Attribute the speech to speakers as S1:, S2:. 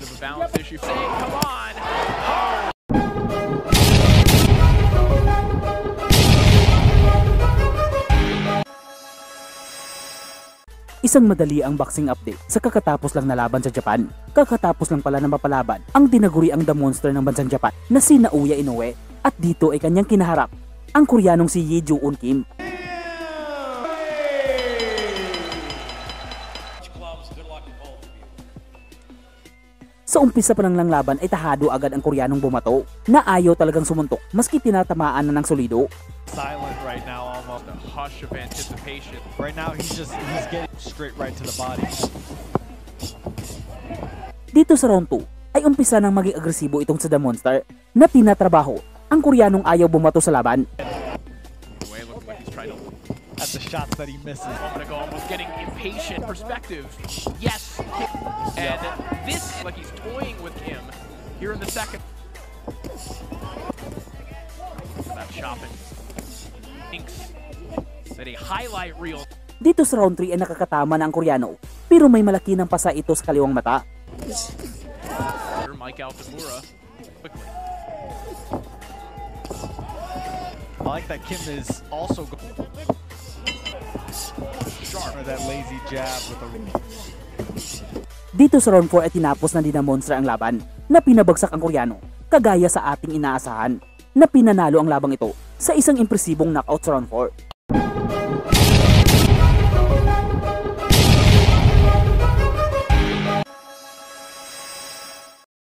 S1: of a balance issue. Come on! Oh.
S2: Isang madali ang boxing update sa kakatapos lang na laban sa Japan. Kakatapos lang pala na mapalaban ang tinaguri ang The Monster ng bansang Japan na si Naoya Inoue at dito ay kanyang kinaharap ang Koreanong si Yi Joo-un Kim. Sa umpisa pa lang laban ay tahado agad ang Koreanong bumato na ayaw talagang sumuntok maski tinatamaan na ng solido.
S1: Silent right now, almost a hush of anticipation. Right now he's getting straight right to the body.
S2: Dito sa round 2 ay umpisa nang maging agresibo itong sa The Monster na tinatrabaho ang Koreanong ayaw bumato sa laban.
S1: At the shots that he misses. A moment ago, almost getting impatient perspective. Yes, and this like he's toying with Kim here in the second. That chopping. Thinks that a highlight reel.
S2: Dito sa round 3 ay nakakatama na ang Koreano pero may malaki ng pasa ito sa kaliwang mata.
S1: Mike Altamura quickly.
S3: I like that Kim is also sharp that lazy jab with a...
S2: Dito sa round 4 ay tinapos na din ng Monster ang laban na pinabagsak ang Koreano kagaya sa ating inaasahan na pinanalo ang labang ito sa isang impresibong knockout sa round 4.